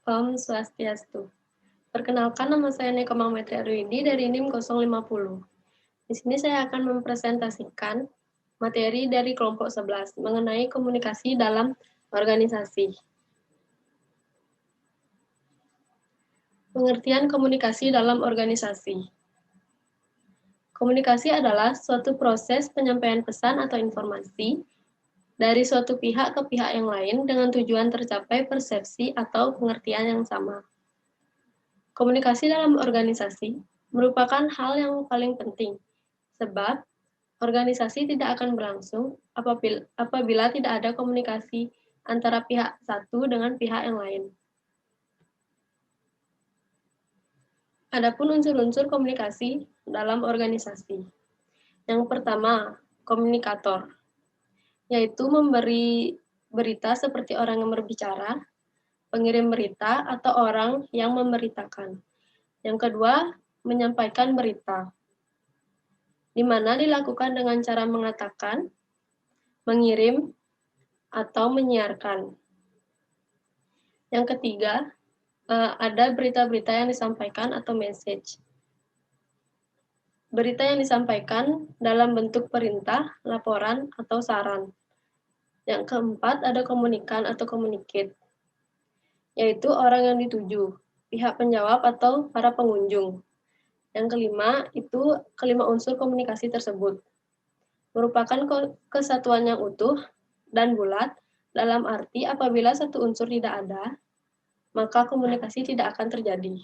Om Swastiastu. Perkenalkan, nama saya Nika Mahmetri Arwidi dari NIM 050. Di sini saya akan mempresentasikan materi dari kelompok 11 mengenai komunikasi dalam organisasi. Pengertian komunikasi dalam organisasi. Komunikasi adalah suatu proses penyampaian pesan atau informasi dari suatu pihak ke pihak yang lain dengan tujuan tercapai persepsi atau pengertian yang sama. Komunikasi dalam organisasi merupakan hal yang paling penting, sebab organisasi tidak akan berlangsung apabila tidak ada komunikasi antara pihak satu dengan pihak yang lain. Adapun unsur-unsur komunikasi dalam organisasi. Yang pertama, komunikator, yaitu memberi berita seperti orang yang berbicara, pengirim berita, atau orang yang memberitakan. Yang kedua, menyampaikan berita, di mana dilakukan dengan cara mengatakan, mengirim, atau menyiarkan. Yang ketiga, ada berita-berita yang disampaikan atau message. Berita yang disampaikan dalam bentuk perintah, laporan, atau saran. Yang keempat, ada komunikan atau communicate, yaitu orang yang dituju, pihak penjawab atau para pengunjung. Yang kelima, itu kelima unsur komunikasi tersebut. Merupakan kesatuan yang utuh dan bulat, dalam arti apabila satu unsur tidak ada, maka komunikasi tidak akan terjadi.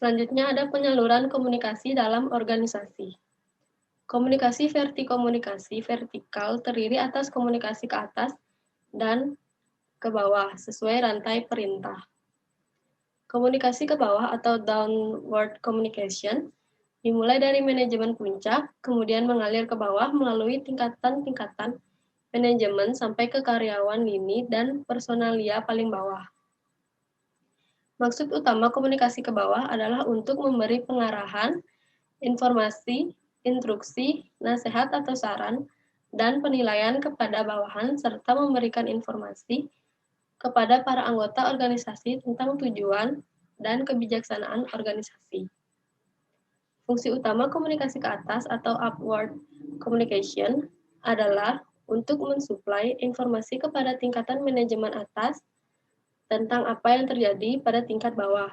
Selanjutnya ada penyaluran komunikasi dalam organisasi. Komunikasi vertikal terdiri atas komunikasi ke atas dan ke bawah sesuai rantai perintah. Komunikasi ke bawah atau downward communication dimulai dari manajemen puncak, kemudian mengalir ke bawah melalui tingkatan-tingkatan manajemen sampai ke karyawan lini dan personalia paling bawah. Maksud utama komunikasi ke bawah adalah untuk memberi pengarahan, informasi, instruksi, nasihat atau saran, dan penilaian kepada bawahan serta memberikan informasi kepada para anggota organisasi tentang tujuan dan kebijaksanaan organisasi. Fungsi utama komunikasi ke atas atau upward communication adalah untuk mensuplai informasi kepada tingkatan manajemen atas tentang apa yang terjadi pada tingkat bawah.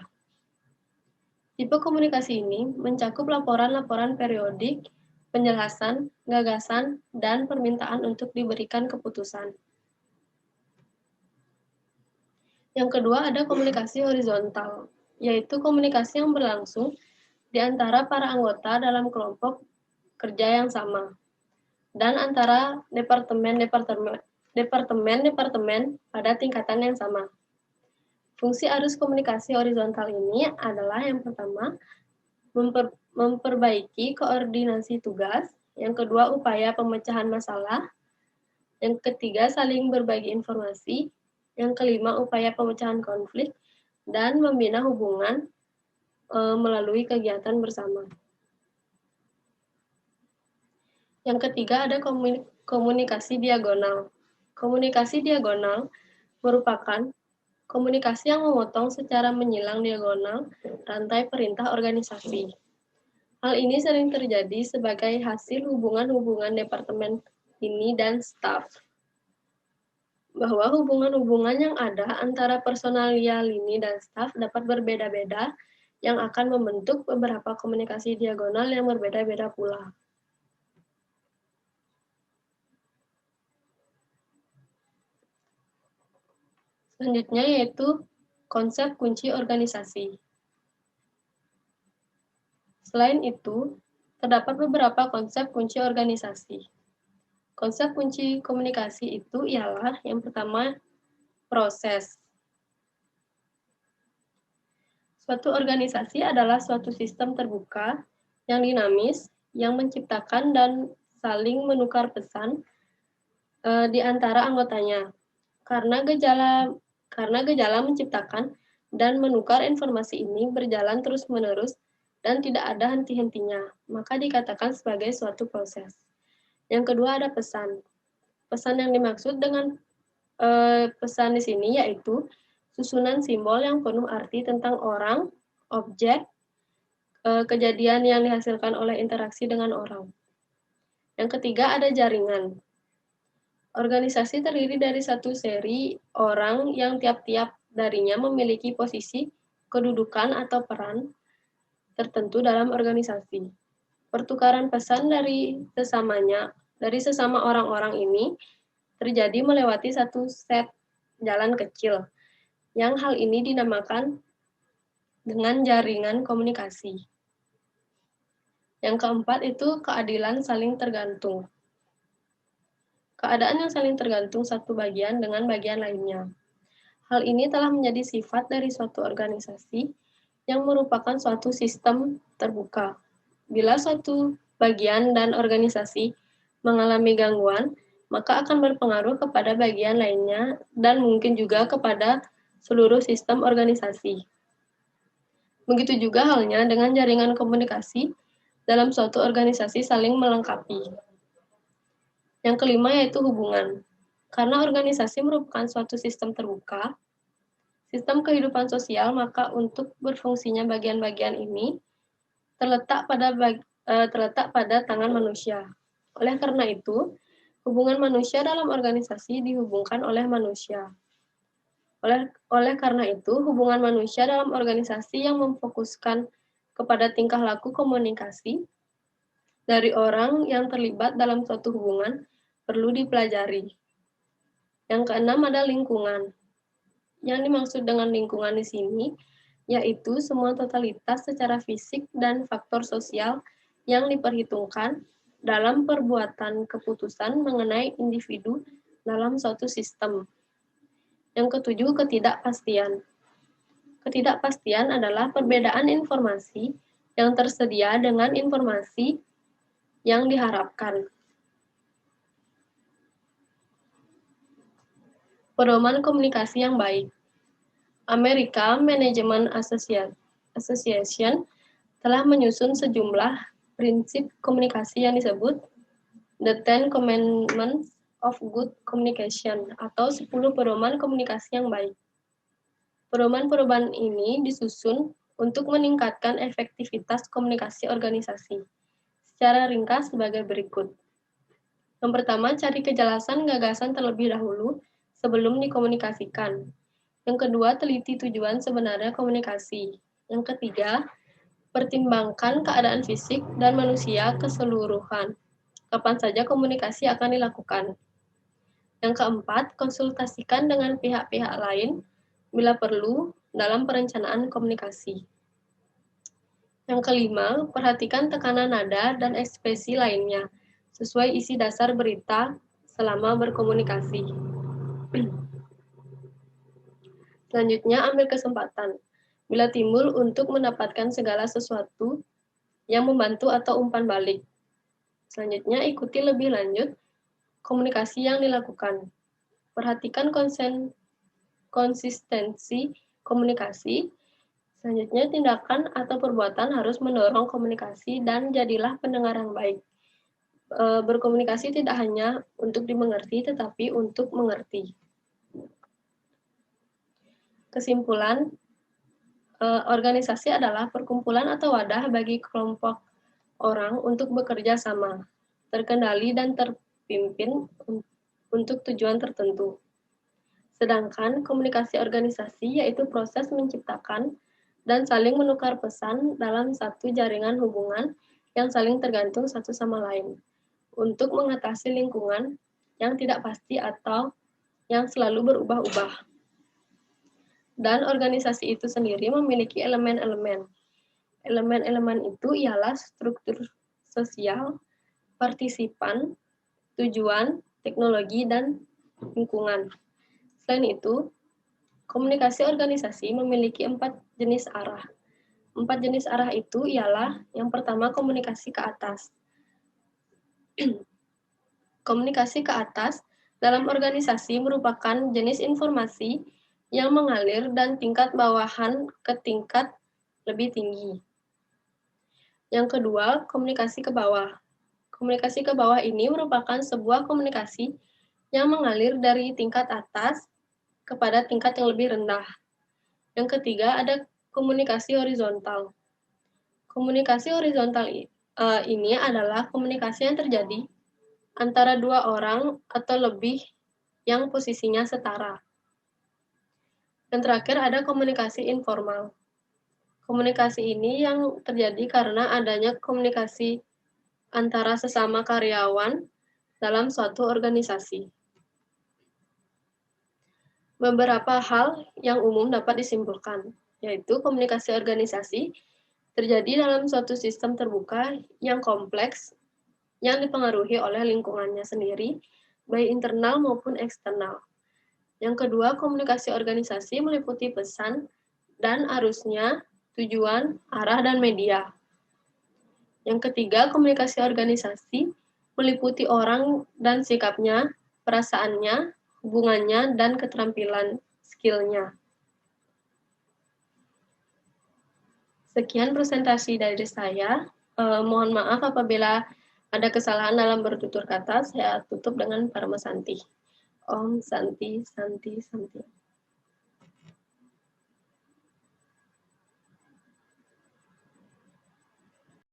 Tipe komunikasi ini mencakup laporan-laporan periodik, penjelasan, gagasan, dan permintaan untuk diberikan keputusan. Yang kedua ada komunikasi horizontal, yaitu komunikasi yang berlangsung di antara para anggota dalam kelompok kerja yang sama, dan antara departemen-departemen pada tingkatan yang sama. Fungsi arus komunikasi horizontal ini adalah yang pertama, memperbaiki koordinasi tugas, yang kedua upaya pemecahan masalah, yang ketiga saling berbagi informasi, yang kelima upaya pemecahan konflik, dan membina hubungan melalui kegiatan bersama. Yang ketiga ada komunikasi diagonal. Komunikasi diagonal merupakan komunikasi yang memotong secara menyilang diagonal rantai perintah organisasi. Hal ini sering terjadi sebagai hasil hubungan-hubungan departemen ini dan staf. Bahwa hubungan-hubungan yang ada antara personalia lini dan staf dapat berbeda-beda yang akan membentuk beberapa komunikasi diagonal yang berbeda-beda pula. Selanjutnya yaitu konsep kunci organisasi. Selain itu, terdapat beberapa konsep kunci organisasi. Konsep kunci komunikasi itu ialah yang pertama, proses. Suatu organisasi adalah suatu sistem terbuka yang dinamis, yang menciptakan dan saling menukar pesan di antara anggotanya. Karena gejala menciptakan dan menukar informasi ini berjalan terus-menerus dan tidak ada henti-hentinya, maka dikatakan sebagai suatu proses. Yang kedua ada pesan. Pesan yang dimaksud dengan pesan di sini yaitu susunan simbol yang penuh arti tentang orang, objek, kejadian yang dihasilkan oleh interaksi dengan orang. Yang ketiga ada jaringan. Organisasi terdiri dari satu seri orang yang tiap-tiap darinya memiliki posisi, kedudukan, atau peran tertentu dalam organisasi. Pertukaran pesan dari sesama orang-orang ini terjadi melewati satu set jalan kecil, yang hal ini dinamakan dengan jaringan komunikasi. Yang keempat itu keadilan saling tergantung. Keadaan yang saling tergantung satu bagian dengan bagian lainnya. Hal ini telah menjadi sifat dari suatu organisasi yang merupakan suatu sistem terbuka. Bila suatu bagian dan organisasi mengalami gangguan, maka akan berpengaruh kepada bagian lainnya dan mungkin juga kepada seluruh sistem organisasi. Begitu juga halnya dengan jaringan komunikasi dalam suatu organisasi saling melengkapi. Yang kelima yaitu hubungan. Karena organisasi merupakan suatu sistem terbuka, sistem kehidupan sosial, maka untuk berfungsinya bagian-bagian ini terletak pada tangan manusia. Oleh karena itu, hubungan manusia dalam organisasi dihubungkan oleh manusia. Oleh karena itu, hubungan manusia dalam organisasi yang memfokuskan kepada tingkah laku komunikasi dari orang yang terlibat dalam suatu hubungan perlu dipelajari. Yang keenam ada lingkungan. Yang dimaksud dengan lingkungan di sini yaitu semua totalitas secara fisik dan faktor sosial yang diperhitungkan dalam perbuatan keputusan mengenai individu dalam suatu sistem. Yang ketujuh, ketidakpastian. Ketidakpastian adalah perbedaan informasi yang tersedia dengan informasi yang diharapkan. Pedoman komunikasi yang baik. American Management Association telah menyusun sejumlah prinsip komunikasi yang disebut The Ten Commandments of Good Communication atau 10 pedoman komunikasi yang baik. Pedoman-pedoman ini disusun untuk meningkatkan efektivitas komunikasi organisasi. Secara ringkas sebagai berikut. Yang pertama, cari kejelasan gagasan terlebih dahulu sebelum dikomunikasikan. Yang kedua, teliti tujuan sebenarnya komunikasi. Yang ketiga, pertimbangkan keadaan fisik dan manusia keseluruhan. Kapan saja komunikasi akan dilakukan. Yang keempat, konsultasikan dengan pihak-pihak lain bila perlu dalam perencanaan komunikasi. Yang kelima, perhatikan tekanan nada dan ekspresi lainnya sesuai isi dasar berita selama berkomunikasi. Selanjutnya, ambil kesempatan bila timbul untuk mendapatkan segala sesuatu yang membantu atau umpan balik. Selanjutnya, ikuti lebih lanjut komunikasi yang dilakukan. Perhatikan konsistensi komunikasi. Selanjutnya, tindakan atau perbuatan harus mendorong komunikasi dan jadilah pendengar yang baik. Berkomunikasi tidak hanya untuk dimengerti, tetapi untuk mengerti. Kesimpulan, organisasi adalah perkumpulan atau wadah bagi kelompok orang untuk bekerja sama, terkendali dan terpimpin untuk tujuan tertentu. Sedangkan komunikasi organisasi yaitu proses menciptakan dan saling menukar pesan dalam satu jaringan hubungan yang saling tergantung satu sama lain untuk mengatasi lingkungan yang tidak pasti atau yang selalu berubah-ubah. Dan organisasi itu sendiri memiliki elemen-elemen. Elemen-elemen itu ialah struktur sosial, partisipan, tujuan, teknologi, dan lingkungan. Selain itu, komunikasi organisasi memiliki 4 jenis arah. 4 jenis arah itu ialah yang pertama komunikasi ke atas. Komunikasi ke atas dalam organisasi merupakan jenis informasi yang mengalir dan tingkat bawahan ke tingkat lebih tinggi. Yang kedua, komunikasi ke bawah. Komunikasi ke bawah ini merupakan sebuah komunikasi yang mengalir dari tingkat atas kepada tingkat yang lebih rendah. Yang ketiga, ada komunikasi horizontal. Komunikasi horizontal ini adalah komunikasi yang terjadi antara dua orang atau lebih yang posisinya setara. Yang terakhir ada komunikasi informal. Komunikasi ini yang terjadi karena adanya komunikasi antara sesama karyawan dalam suatu organisasi. Beberapa hal yang umum dapat disimpulkan, yaitu komunikasi organisasi terjadi dalam suatu sistem terbuka yang kompleks yang dipengaruhi oleh lingkungannya sendiri, baik internal maupun eksternal. Yang kedua, komunikasi organisasi meliputi pesan dan arusnya, tujuan, arah, dan media. Yang ketiga, komunikasi organisasi meliputi orang dan sikapnya, perasaannya, hubungannya, dan keterampilan skill-nya. Sekian presentasi dari saya. Mohon maaf apabila ada kesalahan dalam bertutur kata. Saya tutup dengan Parma Santi. Om Santi, Santi, Santi.